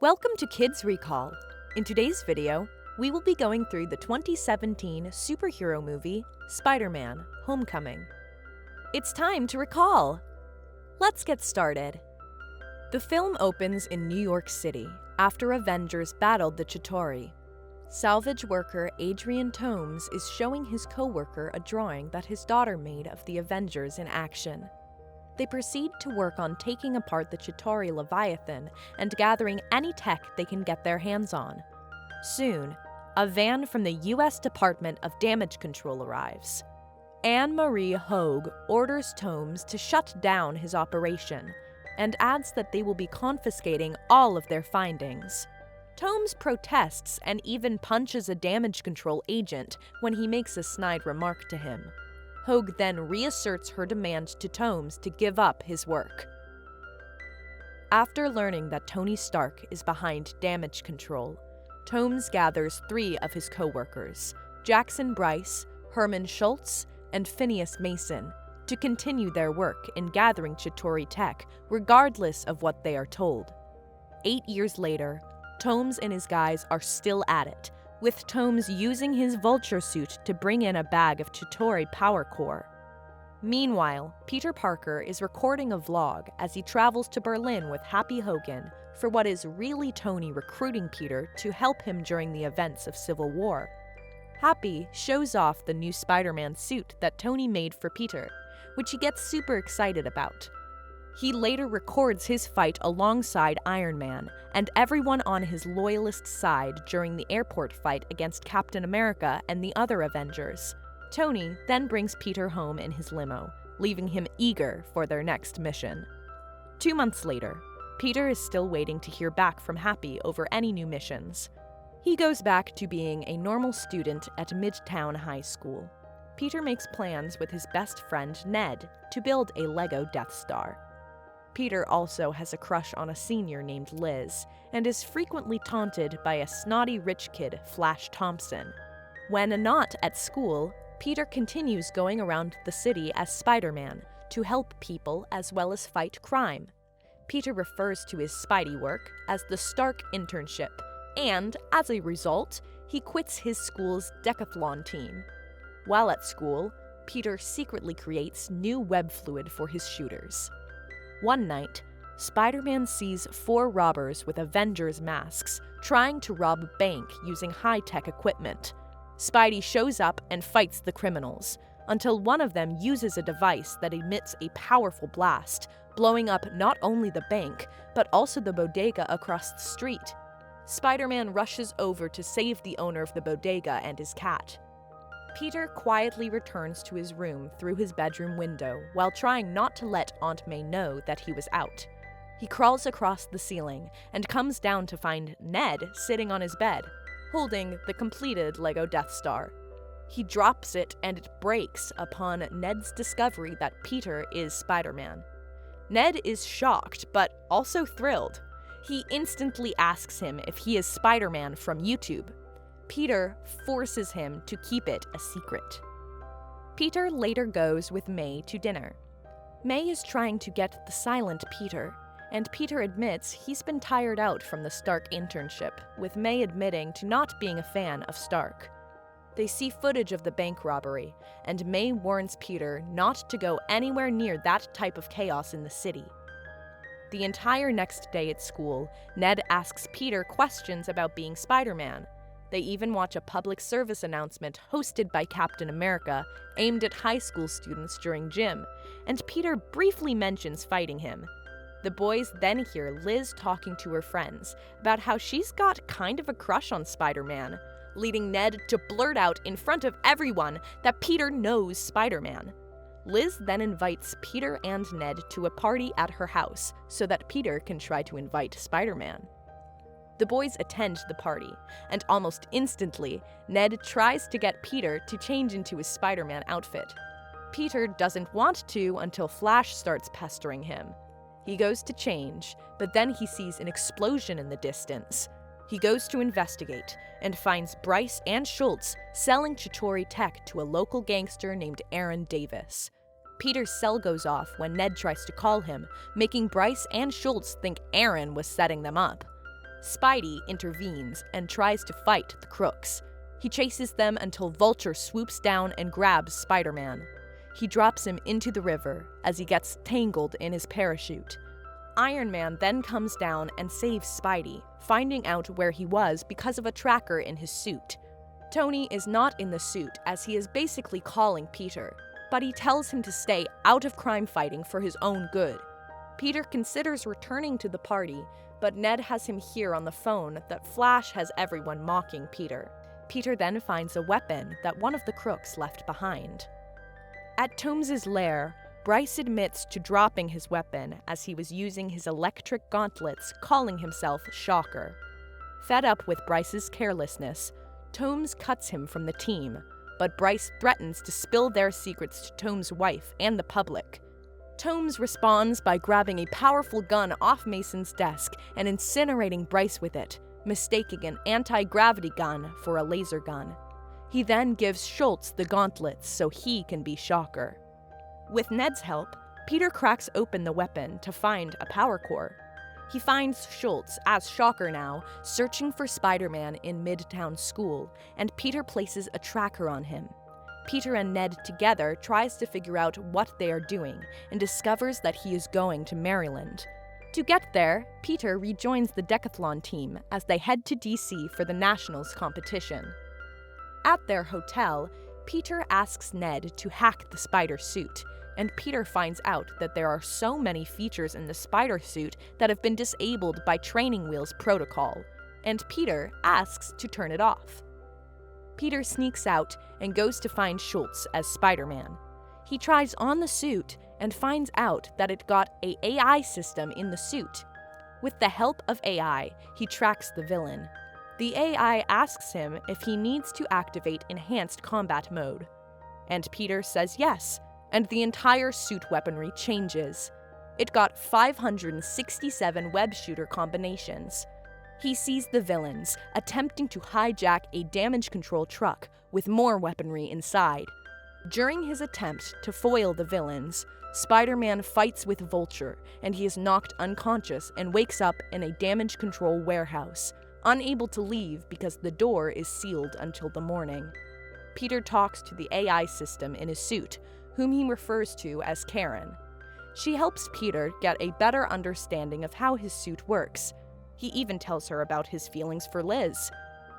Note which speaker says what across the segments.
Speaker 1: Welcome to Kids Recall. In today's video, we will be going through the 2017 superhero movie, Spider-Man: Homecoming. It's time to recall! Let's get started. The film opens in New York City after Avengers battled the Chitauri. Salvage worker Adrian Toomes is showing his co-worker a drawing that his daughter made of the Avengers in action. They proceed to work on taking apart the Chitauri Leviathan and gathering any tech they can get their hands on. Soon, a van from the U.S. Department of Damage Control arrives. Anne-Marie Hogue orders Toomes to shut down his operation and adds that they will be confiscating all of their findings. Toomes protests and even punches a damage control agent when he makes a snide remark to him. Hogue then reasserts her demand to Toomes to give up his work. After learning that Tony Stark is behind damage control, Toomes gathers 3 of his co-workers, Jackson Bryce, Herman Schultz, and Phineas Mason, to continue their work in gathering Chitauri tech, regardless of what they are told. 8 years later, Toomes and his guys are still at it, with Toomes using his Vulture suit to bring in a bag of Chitauri power core. Meanwhile, Peter Parker is recording a vlog as he travels to Berlin with Happy Hogan for what is really Tony recruiting Peter to help him during the events of Civil War. Happy shows off the new Spider-Man suit that Tony made for Peter, which he gets super excited about. He later records his fight alongside Iron Man and everyone on his loyalist side during the airport fight against Captain America and the other Avengers. Tony then brings Peter home in his limo, leaving him eager for their next mission. 2 months later, Peter is still waiting to hear back from Happy over any new missions. He goes back to being a normal student at Midtown High School. Peter makes plans with his best friend Ned to build a Lego Death Star. Peter also has a crush on a senior named Liz, and is frequently taunted by a snotty rich kid, Flash Thompson. When not at school, Peter continues going around the city as Spider-Man to help people as well as fight crime. Peter refers to his Spidey work as the Stark Internship, and, as a result, he quits his school's decathlon team. While at school, Peter secretly creates new web fluid for his shooters. One night, Spider-Man sees 4 robbers with Avengers masks trying to rob a bank using high-tech equipment. Spidey shows up and fights the criminals, until one of them uses a device that emits a powerful blast, blowing up not only the bank, but also the bodega across the street. Spider-Man rushes over to save the owner of the bodega and his cat. Peter quietly returns to his room through his bedroom window while trying not to let Aunt May know that he was out. He crawls across the ceiling and comes down to find Ned sitting on his bed, holding the completed Lego Death Star. He drops it and it breaks upon Ned's discovery that Peter is Spider-Man. Ned is shocked, but also thrilled. He instantly asks him if he is Spider-Man from YouTube. Peter forces him to keep it a secret. Peter later goes with May to dinner. May is trying to get the silent Peter, and Peter admits he's been tired out from the Stark internship, with May admitting to not being a fan of Stark. They see footage of the bank robbery, and May warns Peter not to go anywhere near that type of chaos in the city. The entire next day at school, Ned asks Peter questions about being Spider-Man. They even watch a public service announcement hosted by Captain America aimed at high school students during gym, and Peter briefly mentions fighting him. The boys then hear Liz talking to her friends about how she's got kind of a crush on Spider-Man, leading Ned to blurt out in front of everyone that Peter knows Spider-Man. Liz then invites Peter and Ned to a party at her house so that Peter can try to invite Spider-Man. The boys attend the party, and almost instantly, Ned tries to get Peter to change into his Spider-Man outfit. Peter doesn't want to until Flash starts pestering him. He goes to change, but then he sees an explosion in the distance. He goes to investigate, and finds Bryce and Schultz selling Chitauri tech to a local gangster named Aaron Davis. Peter's cell goes off when Ned tries to call him, making Bryce and Schultz think Aaron was setting them up. Spidey intervenes and tries to fight the crooks. He chases them until Vulture swoops down and grabs Spider-Man. He drops him into the river as he gets tangled in his parachute. Iron Man then comes down and saves Spidey, finding out where he was because of a tracker in his suit. Tony is not in the suit as he is basically calling Peter, but he tells him to stay out of crime fighting for his own good. Peter considers returning to the party, but Ned has him hear on the phone that Flash has everyone mocking Peter. Peter then finds a weapon that one of the crooks left behind. At Toomes' lair, Bryce admits to dropping his weapon as he was using his electric gauntlets, calling himself Shocker. Fed up with Bryce's carelessness, Toomes cuts him from the team, but Bryce threatens to spill their secrets to Toomes' wife and the public. Toomes responds by grabbing a powerful gun off Mason's desk and incinerating Bryce with it, mistaking an anti-gravity gun for a laser gun. He then gives Schultz the gauntlets so he can be Shocker. With Ned's help, Peter cracks open the weapon to find a power core. He finds Schultz, as Shocker now, searching for Spider-Man in Midtown School, and Peter places a tracker on him. Peter and Ned together tries to figure out what they are doing and discovers that he is going to Maryland. To get there, Peter rejoins the decathlon team as they head to DC for the Nationals competition. At their hotel, Peter asks Ned to hack the spider suit, and Peter finds out that there are so many features in the spider suit that have been disabled by Training Wheel's protocol, and Peter asks to turn it off. Peter sneaks out and goes to find Schultz as Spider-Man. He tries on the suit and finds out that it got an AI system in the suit. With the help of AI, he tracks the villain. The AI asks him if he needs to activate enhanced combat mode. And Peter says yes, and the entire suit weaponry changes. It got 567 web shooter combinations. He sees the villains attempting to hijack a damage control truck with more weaponry inside. During his attempt to foil the villains, Spider-Man fights with Vulture, and he is knocked unconscious and wakes up in a damage control warehouse, unable to leave because the door is sealed until the morning. Peter talks to the AI system in his suit, whom he refers to as Karen. She helps Peter get a better understanding of how his suit works. He even tells her about his feelings for Liz.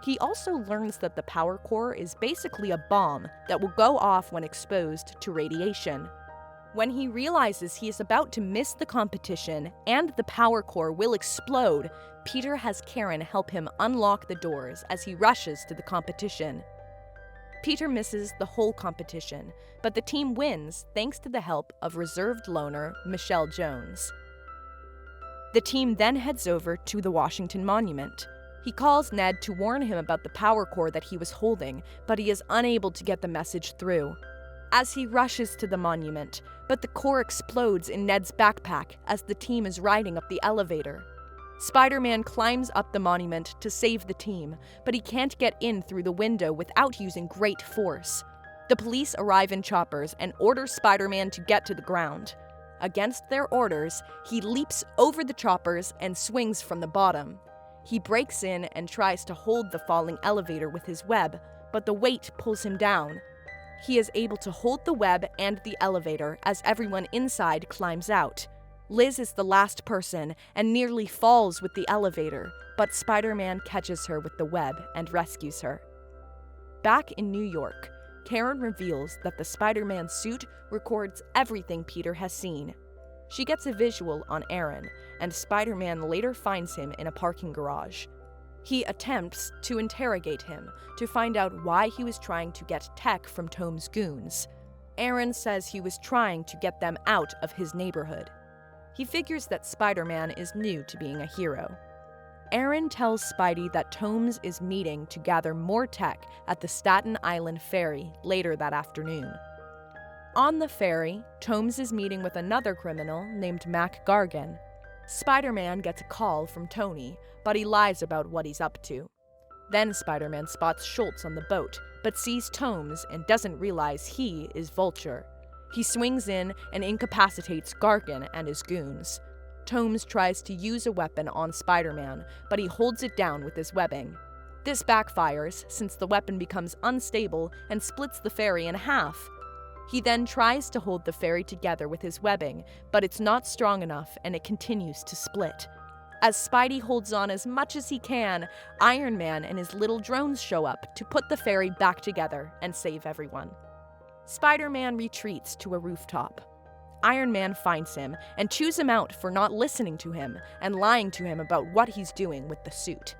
Speaker 1: He also learns that the power core is basically a bomb that will go off when exposed to radiation. When he realizes he is about to miss the competition and the power core will explode, Peter has Karen help him unlock the doors as he rushes to the competition. Peter misses the whole competition, but the team wins thanks to the help of reserved loner Michelle Jones. The team then heads over to the Washington Monument. He calls Ned to warn him about the power core that he was holding, but he is unable to get the message through. As he rushes to the monument, but the core explodes in Ned's backpack as the team is riding up the elevator. Spider-Man climbs up the monument to save the team, but he can't get in through the window without using great force. The police arrive in choppers and order Spider-Man to get to the ground. Against their orders, he leaps over the choppers and swings from the bottom. He breaks in and tries to hold the falling elevator with his web, but the weight pulls him down. He is able to hold the web and the elevator as everyone inside climbs out. Liz is the last person and nearly falls with the elevator, but Spider-Man catches her with the web and rescues her. Back in New York, Karen reveals that the Spider-Man suit records everything Peter has seen. She gets a visual on Aaron, and Spider-Man later finds him in a parking garage. He attempts to interrogate him to find out why he was trying to get tech from Toomes' goons. Aaron says he was trying to get them out of his neighborhood. He figures that Spider-Man is new to being a hero. Aaron tells Spidey that Toomes is meeting to gather more tech at the Staten Island ferry later that afternoon. On the ferry, Toomes is meeting with another criminal named Mac Gargan. Spider-Man gets a call from Tony, but he lies about what he's up to. Then Spider-Man spots Schultz on the boat, but sees Toomes and doesn't realize he is Vulture. He swings in and incapacitates Gargan and his goons. Tomes tries to use a weapon on Spider-Man, but he holds it down with his webbing. This backfires since the weapon becomes unstable and splits the fairy in half. He then tries to hold the fairy together with his webbing, but it's not strong enough and it continues to split. As Spidey holds on as much as he can, Iron Man and his little drones show up to put the fairy back together and save everyone. Spider-Man retreats to a rooftop. Iron Man finds him and chews him out for not listening to him and lying to him about what he's doing with the suit.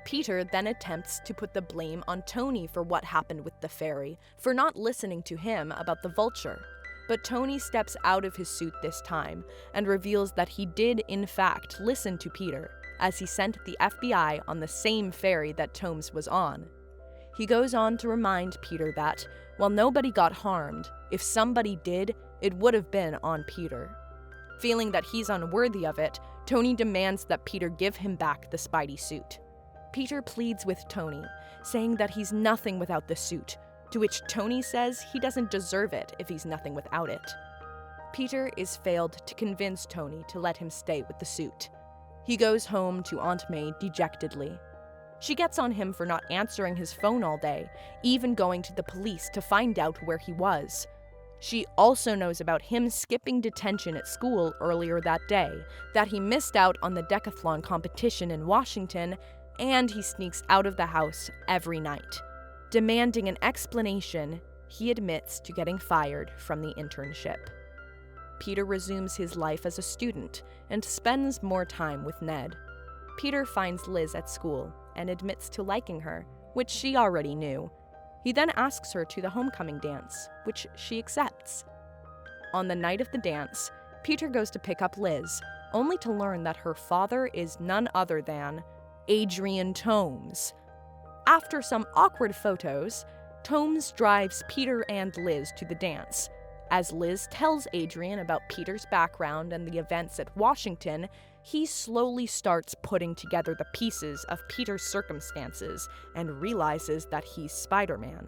Speaker 1: Peter then attempts to put the blame on Tony for what happened with the fairy, for not listening to him about the Vulture. But Tony steps out of his suit this time and reveals that he did, in fact, listen to Peter, as he sent the FBI on the same ferry that Tomes was on. He goes on to remind Peter that, while nobody got harmed, if somebody did, it would have been on Peter. Feeling that he's unworthy of it, Tony demands that Peter give him back the Spidey suit. Peter pleads with Tony, saying that he's nothing without the suit, to which Tony says he doesn't deserve it if he's nothing without it. Peter is failed to convince Tony to let him stay with the suit. He goes home to Aunt May dejectedly. She gets on him for not answering his phone all day, even going to the police to find out where he was. She also knows about him skipping detention at school earlier that day, that he missed out on the decathlon competition in Washington, and he sneaks out of the house every night. Demanding an explanation, he admits to getting fired from the internship. Peter resumes his life as a student and spends more time with Ned. Peter finds Liz at school and admits to liking her, which she already knew. He then asks her to the homecoming dance, which she accepts. On the night of the dance, Peter goes to pick up Liz, only to learn that her father is none other than Adrian Tomes. After some awkward photos, Tomes drives Peter and Liz to the dance. As Liz tells Adrian about Peter's background and the events at Washington, he slowly starts putting together the pieces of Peter's circumstances and realizes that he's Spider-Man.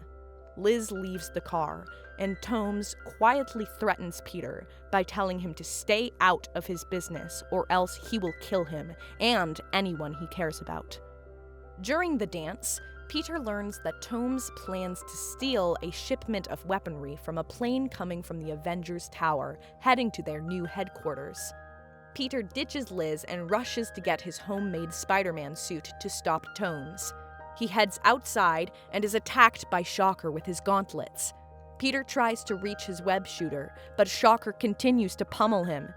Speaker 1: Liz leaves the car, and Tomes quietly threatens Peter by telling him to stay out of his business or else he will kill him and anyone he cares about. During the dance, Peter learns that Tomes plans to steal a shipment of weaponry from a plane coming from the Avengers Tower, heading to their new headquarters. Peter ditches Liz and rushes to get his homemade Spider-Man suit to stop Tomes. He heads outside and is attacked by Shocker with his gauntlets. Peter tries to reach his web shooter, but Shocker continues to pummel him.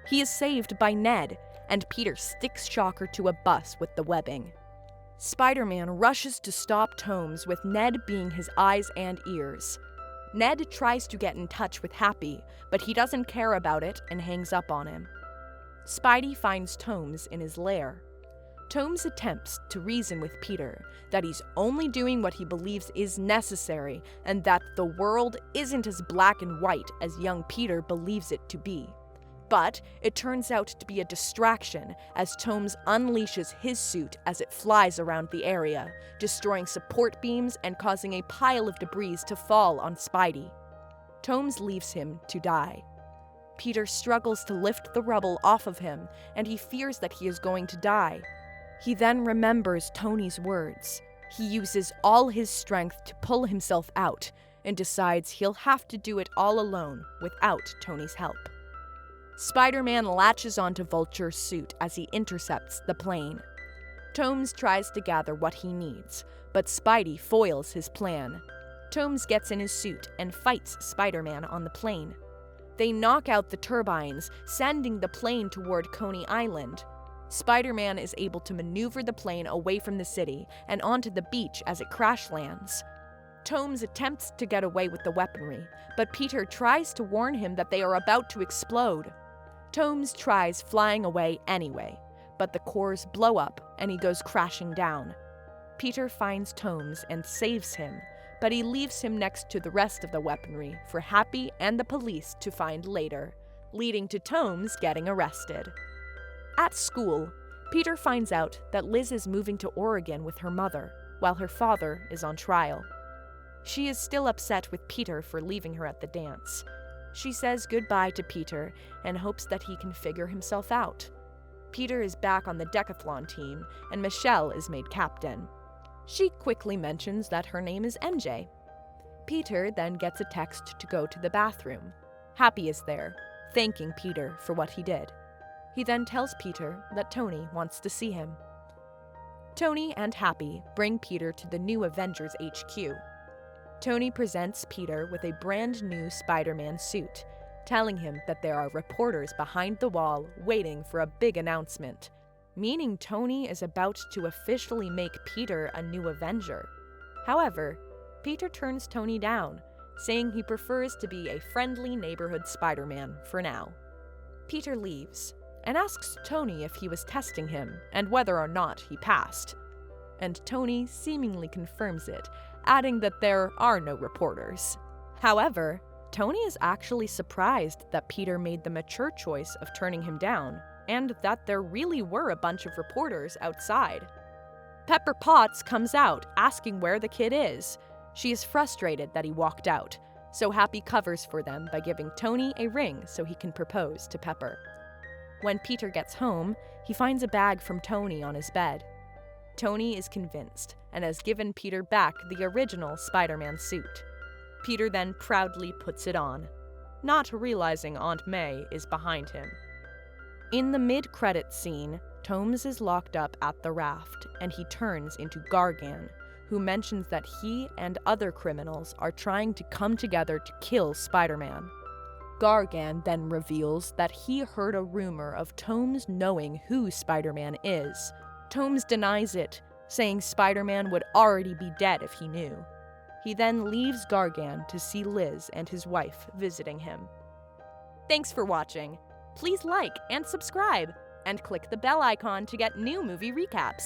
Speaker 1: He is saved by Ned, and Peter sticks Shocker to a bus with the webbing. Spider-Man rushes to stop Tomes with Ned being his eyes and ears. Ned tries to get in touch with Happy, but he doesn't care about it and hangs up on him. Spidey finds Tomes in his lair. Tomes attempts to reason with Peter that he's only doing what he believes is necessary and that the world isn't as black and white as young Peter believes it to be. But it turns out to be a distraction as Tomes unleashes his suit as it flies around the area, destroying support beams and causing a pile of debris to fall on Spidey. Tomes leaves him to die. Peter struggles to lift the rubble off of him, and he fears that he is going to die. He then remembers Tony's words. He uses all his strength to pull himself out, and decides he'll have to do it all alone without Tony's help. Spider-Man latches onto Vulture's suit as he intercepts the plane. Tomes tries to gather what he needs, but Spidey foils his plan. Tomes gets in his suit and fights Spider-Man on the plane. They knock out the turbines, sending the plane toward Coney Island. Spider-Man is able to maneuver the plane away from the city and onto the beach as it crash lands. Tomes attempts to get away with the weaponry, but Peter tries to warn him that they are about to explode. Tomes tries flying away anyway, but the cores blow up and he goes crashing down. Peter finds Tomes and saves him, but he leaves him next to the rest of the weaponry for Happy and the police to find later, leading to Tomes getting arrested. At school, Peter finds out that Liz is moving to Oregon with her mother, while her father is on trial. She is still upset with Peter for leaving her at the dance. She says goodbye to Peter and hopes that he can figure himself out. Peter is back on the decathlon team, and Michelle is made captain. She quickly mentions that her name is MJ. Peter then gets a text to go to the bathroom. Happy is there, thanking Peter for what he did. He then tells Peter that Tony wants to see him. Tony and Happy bring Peter to the new Avengers HQ. Tony presents Peter with a brand new Spider-Man suit, telling him that there are reporters behind the wall waiting for a big announcement, meaning Tony is about to officially make Peter a new Avenger. However, Peter turns Tony down, saying he prefers to be a friendly neighborhood Spider-Man for now. Peter leaves and asks Tony if he was testing him and whether or not he passed. And Tony seemingly confirms it, adding that there are no reporters. However, Tony is actually surprised that Peter made the mature choice of turning him down, and that there really were a bunch of reporters outside. Pepper Potts comes out, asking where the kid is. She is frustrated that he walked out, so Happy covers for them by giving Tony a ring so he can propose to Pepper. When Peter gets home, he finds a bag from Tony on his bed. Tony is convinced and has given Peter back the original Spider-Man suit. Peter then proudly puts it on, not realizing Aunt May is behind him. In the mid-credits scene, Tomes is locked up at the raft, and he turns into Gargan, who mentions that he and other criminals are trying to come together to kill Spider-Man. Gargan then reveals that he heard a rumor of Tomes knowing who Spider-Man is. Tomes denies it, saying Spider-Man would already be dead if he knew. He then leaves Gargan to see Liz and his wife visiting him. Thanks for watching. Please like and subscribe, and click the bell icon to get new movie recaps.